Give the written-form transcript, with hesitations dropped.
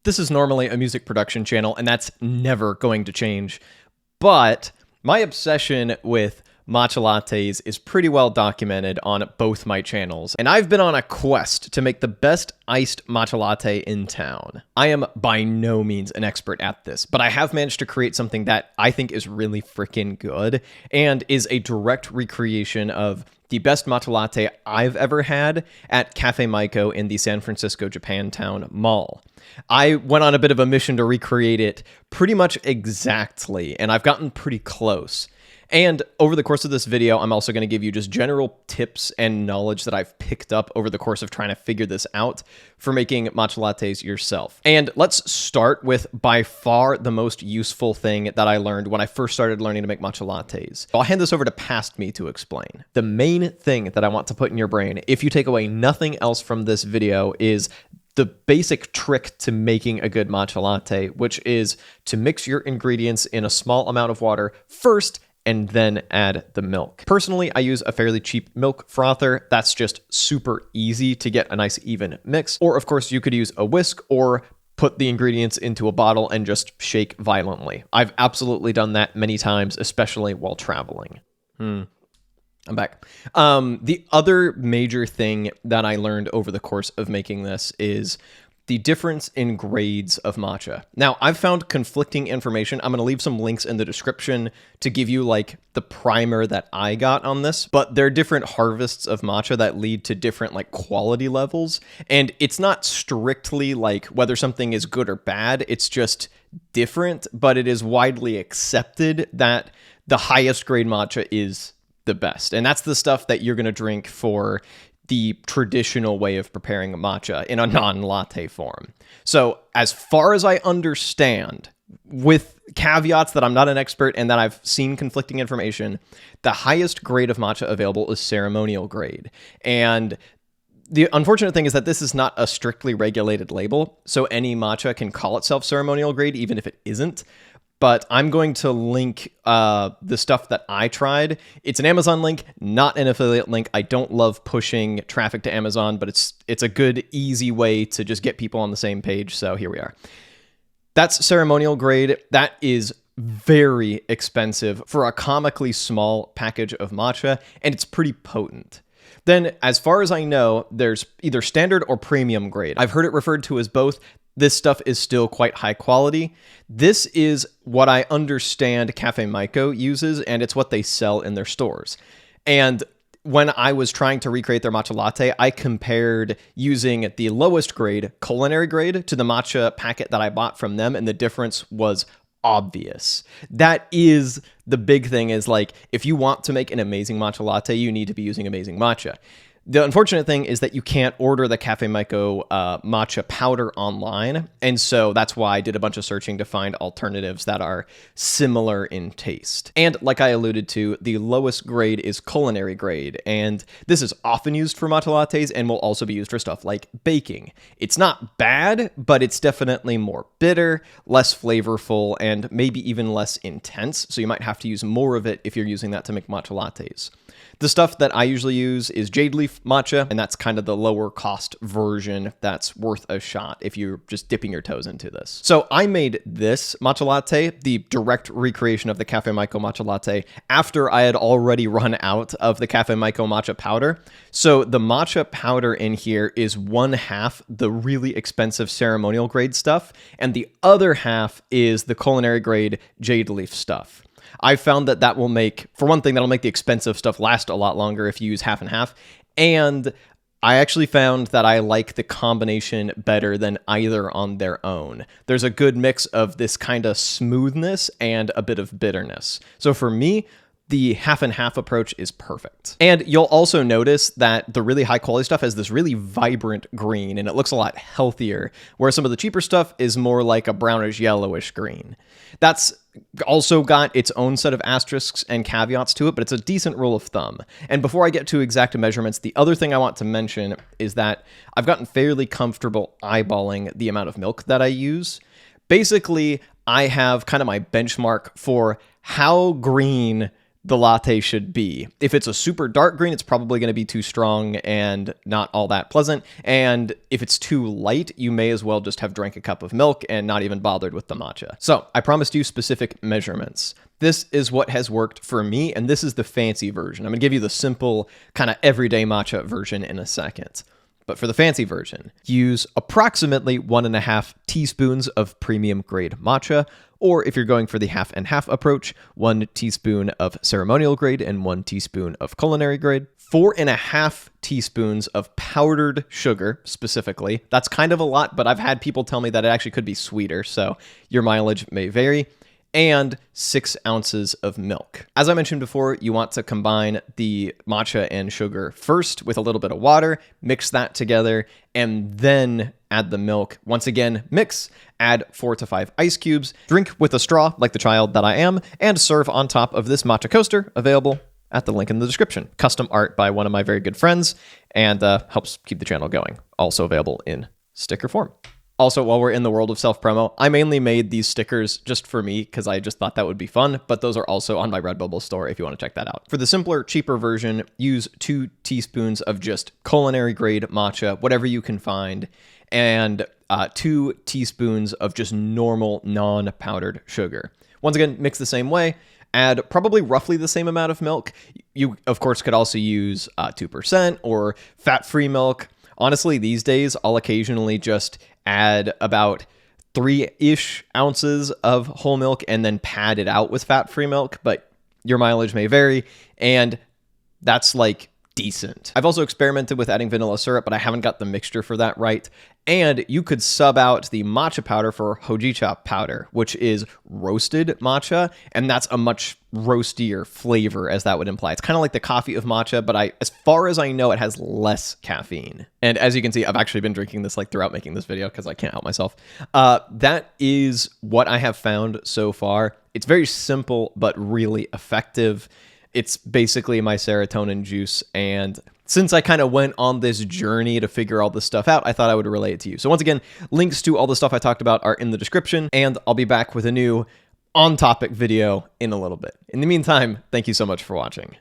This is normally a music production channel, and that's never going to change. But my obsession with matcha lattes is pretty well documented on both my channels, and I've been on a quest to make the best iced matcha latte in town. I am by no means an expert at this, but I have managed to create something that I think is really freaking good and is a direct recreation of the best matcha latte I've ever had at Cafe Maiko in the San Francisco Japantown Mall. I went on a bit of a mission to recreate it pretty much exactly, and I've gotten pretty close. And over the course of this video, I'm also going to give you just general tips and knowledge that I've picked up over the course of trying to figure this out for making matcha lattes yourself. And let's start with by far the most useful thing that I learned when I first started learning to make matcha lattes. I'll hand this over to Past Me to explain. The main thing that I want to put in your brain, if you take away nothing else from this video, is the basic trick to making a good matcha latte, which is to mix your ingredients in a small amount of water first and then add the milk. Personally, I use a fairly cheap milk frother. That's just super easy to get a nice even mix. Or of course you could use a whisk or put the ingredients into a bottle and just shake violently. I've absolutely done that many times, especially while traveling. I'm back. The other major thing that I learned over the course of making this is the difference in grades of matcha. Now, I've found conflicting information. I'm going to leave some links in the description to give you like the primer that I got on this, but there are different harvests of matcha that lead to different like quality levels. And it's not strictly like whether something is good or bad. It's just different, but it is widely accepted that the highest grade matcha is the best. And that's the stuff that you're going to drink for the traditional way of preparing a matcha in a non-latte form. So as far as I understand, with caveats that I'm not an expert and that I've seen conflicting information, the highest grade of matcha available is ceremonial grade. And the unfortunate thing is that this is not a strictly regulated label, so any matcha can call itself ceremonial grade even if it isn't. But I'm going to link the stuff that I tried. It's an Amazon link, not an affiliate link. I don't love pushing traffic to Amazon, but it's a good, easy way to just get people on the same page. So here we are. That's ceremonial grade. That is very expensive for a comically small package of matcha, and it's pretty potent. Then, as far as I know, there's either standard or premium grade. I've heard it referred to as both. This stuff is still quite high quality. This is what I understand Cafe Maiko uses, and it's what they sell in their stores. And when I was trying to recreate their matcha latte, I compared using the lowest grade, culinary grade, to the matcha packet that I bought from them, and the difference was obvious. That is the big thing, is like, if you want to make an amazing matcha latte, you need to be using amazing matcha. The unfortunate thing is that you can't order the Cafe Maiko matcha powder online, and so that's why I did a bunch of searching to find alternatives that are similar in taste. And like I alluded to, the lowest grade is culinary grade, and this is often used for matcha lattes and will also be used for stuff like baking. It's not bad, but it's definitely more bitter, less flavorful, and maybe even less intense, so you might have to use more of it if you're using that to make matcha lattes. The stuff that I usually use is jade leaf matcha, and that's kind of the lower cost version that's worth a shot if you're just dipping your toes into this. So I made this matcha latte, the direct recreation of the Cafe Maiko matcha latte, after I had already run out of the Cafe Maiko matcha powder. So the matcha powder in here is 1/2 the really expensive ceremonial grade stuff, and the other half is the culinary grade jade leaf stuff. I found that that will make, for one thing, that'll make the expensive stuff last a lot longer if you use half and half. And I actually found that I like the combination better than either on their own. There's a good mix of this kind of smoothness and a bit of bitterness. So for me, the half and half approach is perfect. And you'll also notice that the really high quality stuff has this really vibrant green, and it looks a lot healthier, whereas some of the cheaper stuff is more like a brownish yellowish green. That's also got its own set of asterisks and caveats to it, but it's a decent rule of thumb. And before I get to exact measurements, the other thing I want to mention is that I've gotten fairly comfortable eyeballing the amount of milk that I use. Basically, I have kind of my benchmark for how green the latte should be. If it's a super dark green, it's probably going to be too strong and not all that pleasant. And if it's too light, you may as well just have drank a cup of milk and not even bothered with the matcha. So I promised you specific measurements. This is what has worked for me, and this is the fancy version. I'm going to give you the simple, kind of everyday matcha version in a second. But for the fancy version, use approximately 1.5 teaspoons of premium grade matcha, or if you're going for the half and half approach, 1 teaspoon of ceremonial grade and 1 teaspoon of culinary grade. 4.5 teaspoons of powdered sugar, specifically. That's kind of a lot, but I've had people tell me that it actually could be sweeter, so your mileage may vary. And 6 ounces of milk. As I mentioned before, you want to combine the matcha and sugar first with a little bit of water, mix that together, and then add the milk. Once again, mix, add 4 to 5 ice cubes, drink with a straw like the child that I am, and serve on top of this matcha coaster available at the link in the description. Custom art by one of my very good friends, and helps keep the channel going. Also available in sticker form. Also, while we're in the world of self-promo, I mainly made these stickers just for me because I just thought that would be fun, but those are also on my Redbubble store if you want to check that out. For the simpler, cheaper version, use 2 teaspoons of just culinary grade matcha, whatever you can find, and 2 teaspoons of just normal non-powdered sugar. Once again, mix the same way. Add probably roughly the same amount of milk. You, of course, could also use 2% or fat-free milk. Honestly, these days, I'll occasionally just add about 3-ish ounces of whole milk and then pad it out with fat-free milk, but your mileage may vary, and that's like decent. I've also experimented with adding vanilla syrup, but I haven't got the mixture for that right. And you could sub out the matcha powder for hojicha powder, which is roasted matcha, and that's a much roastier flavor, as that would imply. It's kind of like the coffee of matcha, but as far as I know, it has less caffeine. And as you can see, I've actually been drinking this like throughout making this video because I can't help myself. That is what I have found so far. It's very simple, but really effective. It's basically my serotonin juice, and since I kind of went on this journey to figure all this stuff out, I thought I would relate it to you. So once again, links to all the stuff I talked about are in the description, and I'll be back with a new on-topic video in a little bit. In the meantime, thank you so much for watching.